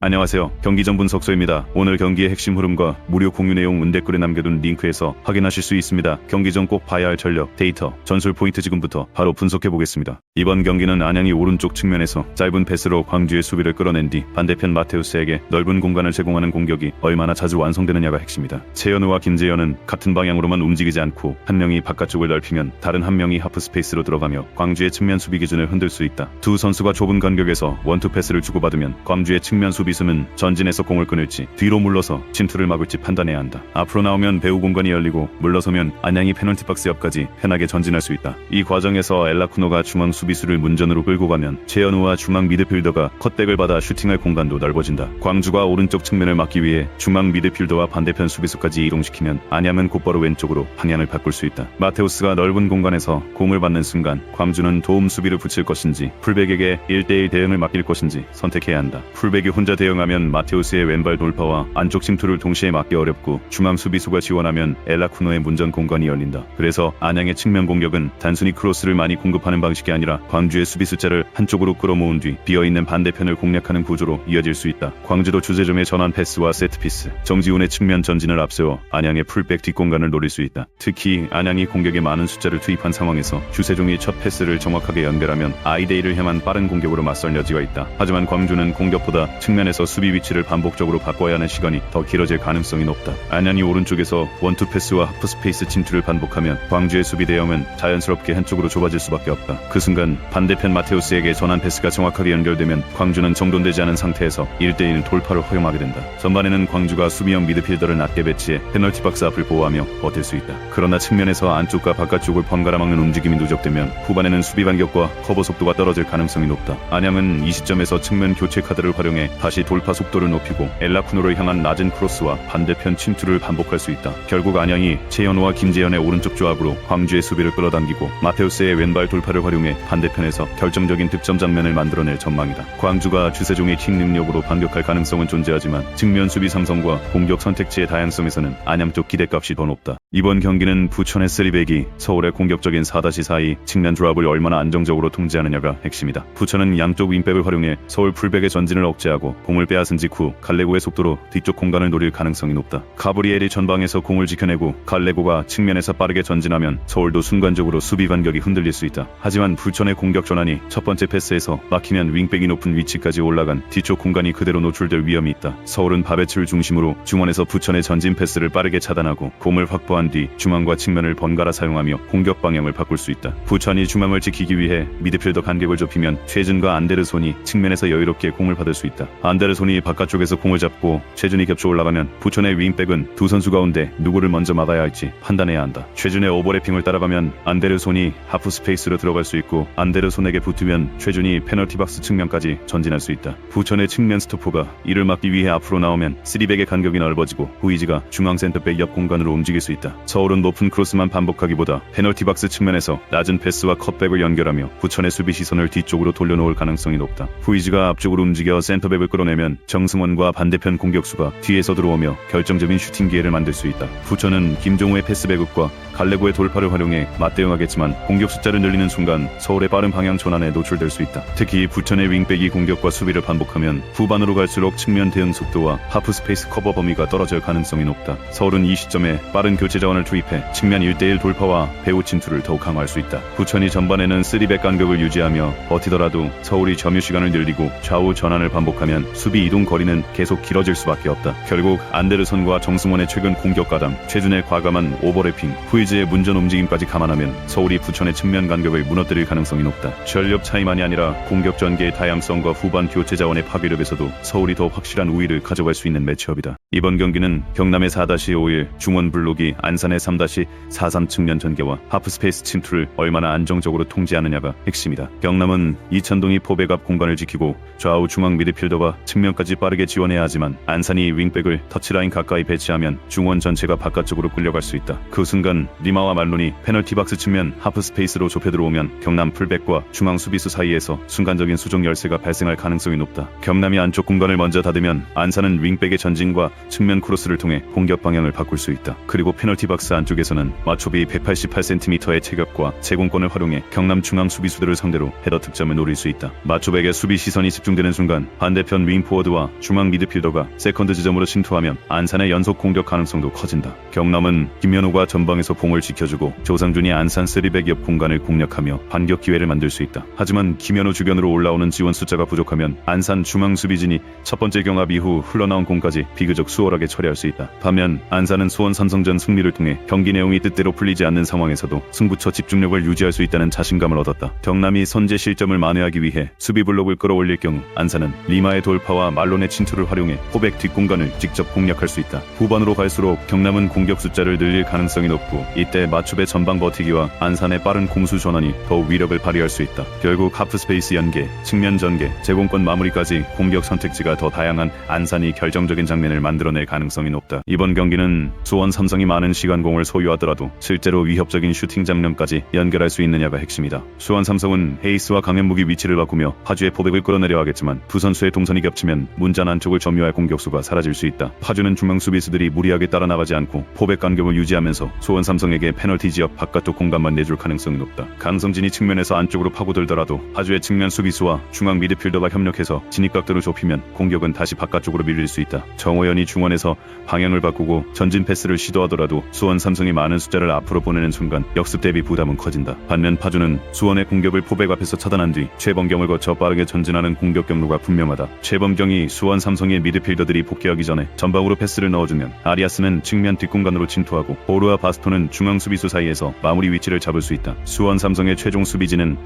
안녕하세요. 경기전 분석소입니다. 오늘 경기의 핵심 흐름과 무료 공유 내용 댓글에 남겨둔 링크에서 확인하실 수 있습니다. 경기 전 꼭 봐야 할 전력, 데이터, 전술 포인트 지금부터 바로 분석해보겠습니다. 이번 경기는 안양이 오른쪽 측면에서 짧은 패스로 광주의 수비를 끌어낸 뒤 반대편 마테우스에게 넓은 공간을 제공하는 공격이 얼마나 자주 완성되느냐가 핵심이다. 최현우와 김재현은 같은 방향으로만 움직이지 않고 한 명이 바깥쪽을 넓히면 다른 한 명이 하프 스페이스로 들어가며 광주의 측면 수비 기준을 흔들 수 있다. 두 선수가 좁은 간격에서 원투 패스를 주고받으면 광주의 측면 수비수는 전진해서 공을 끊을지 뒤로 물러서 침투를 막을지 판단해야 한다. 앞으로 나오면 배우 공간이 열리고 물러서면 안양이 페널티 박스 옆까지 편하게 전진할 수 있다. 이 과정에서 엘라쿠노가 중앙 수비수를 문전으로 끌고 가면 최현우와 중앙 미드필더가 컷백을 받아 슈팅할 공간도 넓어진다. 광주가 오른쪽 측면을 막기 위해 중앙 미드필더와 반대편 수비수까지 이동시키면 안양은 곧바로 왼쪽으로 방향을 바꿀 수 있다. 마테우스가 넓은 공간에서 공을 받는 순간 광주는 도움 수비를 붙일 것인지 풀백에게 1대1 대응을 맡길 것인지 선택해야 한다. 풀백이 혼자 대응하면 마테우스의 왼발 돌파와 안쪽 침투를 동시에 막기 어렵고 중앙 수비수가 지원하면 엘라쿠노의 문전 공간이 열린다. 그래서 안양의 측면 공격은 단순히 크로스를 많이 공급하는 방식이 아니라 광주의 수비 숫자를 한쪽으로 끌어모은 뒤 비어있는 반대편을 공략하는 구조로 이어질 수 있다. 광주도 주세종의 전환 패스와 세트피스, 정지훈의 측면 전진을 앞세워 안양의 풀백 뒷공간을 노릴 수 있다. 특히 안양이 공격에 많은 숫자를 투입한 상황에서 주세종이 첫 패스를 정확하게 연결하면 아이데이를 향한 빠른 공격으로 맞설 여지가 있다. 하지만 광주는 공격보다 측면에서 수비 위치를 반복적으로 바꿔야 하는 시간이 더 길어질 가능성이 높다. 안양이 오른쪽에서 원투 패스와 하프 스페이스 침투를 반복하면 광주의 수비 대형은 자연스럽게 한쪽으로 좁아질 수밖에 없다. 그 순간 반대편 마테우스에게 전환 패스가 정확하게 연결되면 광주는 정돈되지 않은 상태에서 1대1 돌파를 허용하게 된다. 전반에는 광주가 수비형 미드필더를 낮게 배치해 페널티 박스 앞을 보호하며 버틸 수 있다. 그러나 측면에서 안쪽과 바깥쪽을 번갈아 막는 움직임이 누적되면 후반에는 수비 간격과 커버 속도가 떨어질 가능성이 높다. 안양은 이 시점에서 측면 교체 카드를 활용해 다시 돌파 속도를 높이고 엘라쿠노를 향한 낮은 크로스와 반대편 침투를 반복할 수 있다. 결국 안양이 최현우와 김재현의 오른쪽 조합으로 광주의 수비를 끌어당기고 마테우스의 왼발 돌파를 활용해 반대편에서 결정적인 득점 장면을 만들어낼 전망이다. 광주가 주세종의 킥 능력으로 반격할 가능성은 존재하지만 측면 수비 상성과 공격 선택지의 다양성에서는 안양 쪽 기대값이 더 높다. 이번 경기는 부천의 3백이 서울의 공격적인 4-4이 측면 조합을 얼마나 안정적으로 통제하느냐가 핵심이다. 부천은 양쪽 윙백을 활용해 서울 풀백의 전진을 억제하고 공을 빼앗은 직후 갈레고의 속도로 뒤쪽 공간을 노릴 가능성이 높다. 가브리엘이 전방에서 공을 지켜내고 갈레고가 측면에서 빠르게 전진하면 서울도 순간적으로 수비 간격이 흔들릴 수 있다. 하지만 부천의 공격 전환이 첫 번째 패스에서 막히면 윙백이 높은 위치까지 올라간 뒤쪽 공간이 그대로 노출될 위험이 있다. 서울은 바베츠를 중심으로 중원에서 부천의 전진 패스를 빠르게 차단하고 공을 확보한 뒤 중앙과 측면을 번갈아 사용하며 공격 방향을 바꿀 수 있다. 부천이 중앙을 지키기 위해 미드필더 간격을 좁히면 최준과 안데르손이 측면에서 여유롭게 공을 받을 수 있다. 안데르손이 바깥쪽에서 공을 잡고 최준이 겹쳐 올라가면 부천의 윙백은 두 선수 가운데 누구를 먼저 막아야 할지 판단해야 한다. 최준의 오버래핑을 따라가면 안데르손이 하프 스페이스로 들어갈 수 있고 안데르손에게 붙으면 최준이 페널티 박스 측면까지 전진할 수 있다. 부천의 측면 스토퍼가 이를 막기 위해 앞으로 나오면 3백의 간격이 넓어지고 후이지가 중앙 센터백 옆 공간으로 움직일 수 있다. 서울은 높은 크로스만 반복하기보다 페널티 박스 측면에서 낮은 패스와 컷백을 연결하며 부천의 수비 시선을 뒤쪽으로 돌려놓을 가능성이 높다. 후이지가 앞쪽으로 움직여 센터백을 끌어내면 정승원과 반대편 공격수가 뒤에서 들어오며 결정적인 슈팅 기회를 만들 수 있다. 부천은 김종우의 패스 배급과 갈레고의 돌파를 활용해 맞대응하겠지만 공격 숫자를 늘리는 순간 서울의 빠른 방향 전환에 노출될 수 있다. 특히 부천의 윙백이 공격과 수비를 반복하면 후반으로 갈수록 측면 대응 속도와 하프 스페이스 커버 범위가 떨어질 가능성이 높다. 서울은 이 시점에 빠른 교체 자원을 투입해 측면 1대1 돌파와 배후 침투를 더욱 강화할 수 있다. 부천이 전반에는 3백 간격을 유지하며 버티더라도 서울이 점유 시간을 늘리고 좌우 전환을 반복하면 수비 이동 거리는 계속 길어질 수밖에 없다. 결국 안데르손과 정승원의 최근 공격 가담, 최준의 과감한 오버래핑, 후이즈의 문전 움직임까지 감안하면 서울이 부천의 측면 간격을 무너뜨릴 가능성이 높다. 전력 차이만이 아니라 공격 전개의 다양성과 후반 교체 자원의 파괴력에서도 서울이 더 확실한 우위를 가져갈 수 있는 매치업이다. 이번 경기는 경남의 4-5일, 중원 블록이 안산의 3-4-3 측면 전개와 하프 스페이스 침투를 얼마나 안정적으로 통제하느냐가 핵심이다. 경남은 이찬동이 포백 앞 공간을 지키고 좌우 중앙 미드필더가 측면까지 빠르게 지원해야 하지만 안산이 윙백을 터치라인 가까이 배치하면 중원 전체가 바깥쪽으로 끌려갈 수 있다. 그 순간 리마와 말론이 페널티 박스 측면 하프 스페이스로 좁혀 들어오면 경남 풀백과 중앙 수비수 사이에서 순간적인 수정 열세가 발생할 가능성이 높다. 경남이 안쪽 공간을 먼저 닫으면 안산은 윙백의 전진과 측면 크로스를 통해 공격 방향을 바꿀 수 있다. 그리고 페널티 박스 안쪽에서는 마초비 188cm의 체격과 제공권을 활용해 경남 중앙 수비수들을 상대로 헤더 득점을 노릴 수 있다. 마초백의 수비 시선이 집중되는 순간 반대편 윙포워드와 중앙 미드필더가 세컨드 지점으로 침투하면 안산의 연속 공격 가능성도 커진다. 경남은 김현우가 전방에서 공을 지켜주고 조상준이 안산 3백 옆 공간을 공략하며 반격 기회를 만들 수 있다. 하지만 김현우 주변으로 올라오는 지원 숫자가 부족하면 안산 중앙 수비진이 첫 번째 경합 이후 흘러나온 공까지 비교적 수월하게 처리할 수 있다. 반면 안산은 수원 삼성전 승리를 통해 경기 내용이 뜻대로 풀리지 않는 상황에서도 승부처 집중력을 유지할 수 있다는 자신감을 얻었다. 경남이 선제 실점을 만회하기 위해 수비 블록을 끌어올릴 경우 안산은 리마의 돌파와 말론의 침투를 활용해 포백 뒷공간을 직접 공략할 수 있다. 후반으로 갈수록 경남은 공격 숫자를 늘릴 가능성이 높고 이때 맞춤의 전방 버티기와 안산의 빠른 공수 전환이 더욱 위력을 발휘할 수 있다. 결국 하프스페이스 연계, 측면 전개, 제공권 마무리까지 공격 선택지가 더 다양한 안산이 결정적인 장면을 만들어낼 가능성이 높다. 이번 경기는 수원 삼성이 많은 시간공을 소유하더라도 실제로 위협적인 슈팅 장면까지 연결할 수 있느냐가 핵심이다. 수원 삼성은 헤이스와 강현묵이 위치를 바꾸며 파주의 포백을 끌어내려 하겠지만 두 선수의 동선이 겹치면 문잔 안쪽을 점유할 공격수가 사라질 수 있다. 파주는 중앙 수비수들이 무리하게 따라 나가지 않고 포백 간격을 유지하면서 수원 삼성에게 페널티 지역 바깥쪽 공간만 내줄 가능성이 높다. 강성진이 측면에서 안쪽으로 파고들더라도 파주의 측면 수비수와 중앙 미드필더가 협력해서 진입각도를 좁히면 공격은 다시 바깥쪽으로 밀릴 수 있다. 정호연이 중원에서 방향을 바꾸고 전진 패스를 시도하더라도 수원 삼성이 많은 숫자를 앞으로 보내는 순간 역습 대비 부담은 커진다. 반면 파주는 수원의 공격을 포백 앞에서 차단한 뒤 최범경을 거쳐 빠르게 전진하는 공격 경로가 분명하다. 최범경이 수원 삼성의 미드필더들이 복귀하기 전에 전방으로 패스를 넣어주면 아리아스는 측면 뒷공간으로 침투하고 보르와 바스토는 중앙 수비수 사이에서 마무리 위치를 잡을 수 있다. 수원 삼성의 최종 수비진은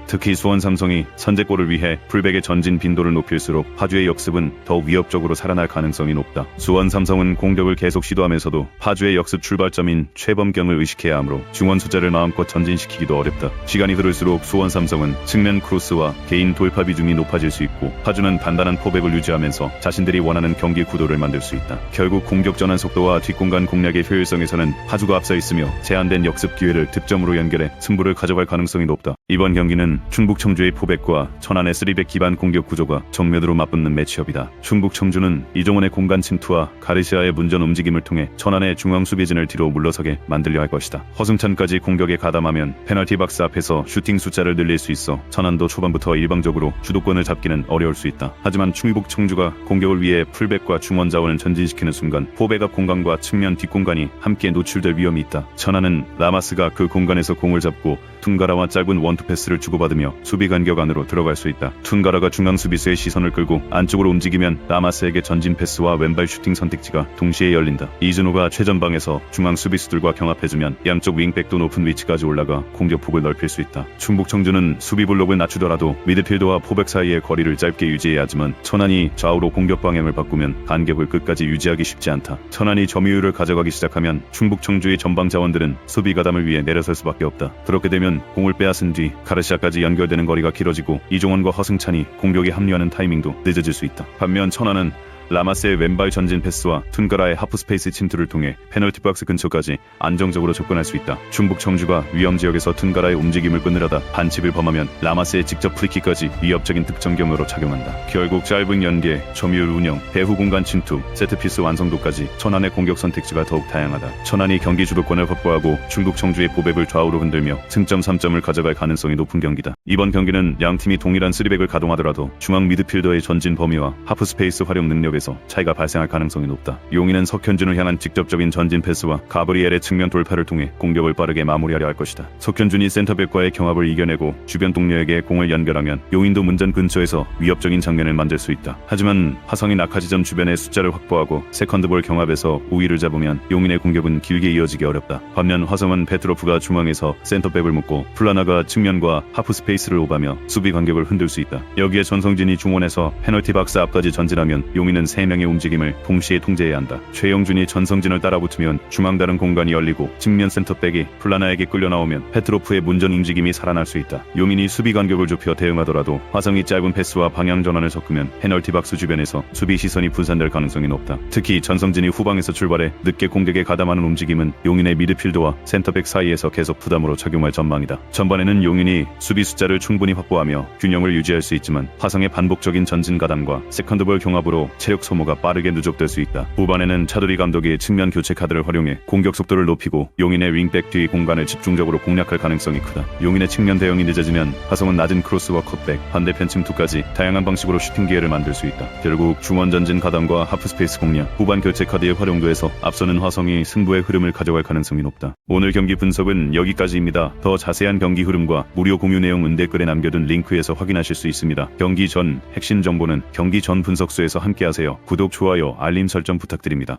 특히 수원 삼성이 선제골을 위해 풀백의 전진 빈도를 높일수록 파주의 역습은 더욱 위협적으로 살아날 가능성이 높다. 수원 삼성은 공격을 계속 시도하면서도 파주의 역습 출발점인 최범경을 의식해야 하므로 중원 숫자를 마음껏 전진시키기도 어렵다. 시간이 흐를수록 수원 삼성은 측면 크로스와 개인 돌파 비중이 높아질 수 있고 파주는 단단한 포백을 유지하면서 자신들이 원하는 경기 구도를 만들 수 있다. 결국 공격 전환 속도와 뒷공간 공략의 효율성에서는 파주가 앞서 있으며 제한된 역습 기회를 득점으로 연결해 승부를 가져갈 가능성이 높다. 이번 경기는 충북 청주의 포백과 천안의 3백 기반 공격 구조가 정면으로 맞붙는 매치업이다. 충북 청주는 이종원의 공간 침투와 가르시아의 문전 움직임을 통해 천안의 중앙 수비진을 뒤로 물러서게 만들려 할 것이다. 허승찬까지 공격에 가담하면 페널티 박스 앞에서 슈팅 숫자를 늘릴 수 있어 천안도 초반부터 일방적으로 주도권을 잡기는 어려울 수 있다. 하지만 충북 청주가 공격을 위해 풀백과 중원 자원을 전진시키는 순간 포백 앞 공간과 측면 뒷공간이 함께 노출될 위험이 있다. 천안은 라마스가 그 공간에서 공을 잡고 툰가라와 짧은 원투 패스를 주고받으며 수비 간격 안으로 들어갈 수 있다. 툰가라가 중앙 수비수의 시선을 끌고 안쪽으로 움직이면 라마스에게 전진 패스와 왼발 슈팅 선택지가 동시에 열린다. 이준호가 최전방에서 중앙 수비수들과 경합해주면 양쪽 윙백도 높은 위치까지 올라가 공격폭을 넓힐 수 있다. 충북 청주는 수비 블록을 낮추더라도 미드필더와 포백 사이의 거리를 짧게 유지해야 하지만 천안이 좌우로 공격 방향을 바꾸면 간격을 끝까지 유지하기 쉽지 않다. 천안이 점유율을 가져가기 시작하면 충북 청주의 전방 자원들은 수비 가담을 위해 내려설 수밖에 없다. 그렇게 되면 공을 빼앗은 뒤 가르시아까지 연결되는 거리가 길어지고 이종원과 허승찬이 공격에 합류하는 타이밍도 늦어질 수 있다. 반면 천안은 라마스의 왼발 전진 패스와 툰가라의 하프스페이스 침투를 통해 페널티 박스 근처까지 안정적으로 접근할 수 있다. 충북 청주가 위험지역에서 툰가라의 움직임을 끊으려다 반칙을 범하면 라마스의 직접 프리킥까지 위협적인 득점 경로로 작용한다. 결국 짧은 연계, 점유율 운영, 배후 공간 침투, 세트피스 완성도까지 천안의 공격 선택지가 더욱 다양하다. 천안이 경기 주도권을 확보하고 충북 청주의 포백을 좌우로 흔들며 승점 3점을 가져갈 가능성이 높은 경기다. 이번 경기는 양팀이 동일한 3백을 가동하더라도 중앙 미드필더의 전진 범위와 하프스페이스 활용 능력에 차이가 발생할 가능성이 높다. 용인은 석현준을 향한 직접적인 전진 패스와 가브리엘의 측면 돌파를 통해 공격을 빠르게 마무리하려 할 것이다. 석현준이 센터백과의 경합을 이겨내고 주변 동료에게 공을 연결하면 용인도 문전 근처에서 위협적인 장면을 만들 수 있다. 하지만 화성이 낙하지점 주변의 숫자를 확보하고 세컨드볼 경합에서 우위를 잡으면 용인의 공격은 길게 이어지기 어렵다. 반면 화성은 페트로프가 중앙에서 센터백을 묶고 플라나가 측면과 하프 스페이스를 오가며 수비 간격을 흔들 수 있다. 여기에 전성진이 중원에서 페널티 박스 앞까지 전진하면 용인은 3명의 움직임을 동시에 통제해야 한다. 최영준이 전성진을 따라붙으면 중앙 다른 공간이 열리고 측면 센터백이 플라나에게 끌려 나오면 페트로프의 문전 움직임이 살아날 수 있다. 용인이 수비 간격을 좁혀 대응하더라도 화성이 짧은 패스와 방향 전환을 섞으면 페널티 박스 주변에서 수비 시선이 분산될 가능성이 높다. 특히 전성진이 후방에서 출발해 늦게 공격에 가담하는 움직임은 용인의 미드필더와 센터백 사이에서 계속 부담으로 작용할 전망이다. 전반에는 용인이 수비 숫자를 충분히 확보하며 균형을 유지할 수 있지만 화성의 반복적인 전진 가담과 세컨드볼 경합으로 체력 체력 소모가 빠르게 누적될 수 있다. 후반에는 차두리 감독이 측면 교체 카드를 활용해 공격 속도를 높이고 용인의 윙백 뒤 공간을 집중적으로 공략할 가능성이 크다. 용인의 측면 대응이 늦어지면 화성은 낮은 크로스와 컷백, 반대편 침투까지 다양한 방식으로 슈팅 기회를 만들 수 있다. 결국 중원 전진 가담과 하프스페이스 공략, 후반 교체 카드의 활용도에서 앞서는 화성이 승부의 흐름을 가져갈 가능성이 높다. 오늘 경기 분석은 여기까지입니다. 더 자세한 경기 흐름과 무료 공유 내용은 댓글에 남겨둔 링크에서 확인하실 수 있습니다. 경기 전 핵심 정보는 경기 전 분석수에서 함께하세요. 구독, 좋아요, 알림 설정 부탁드립니다.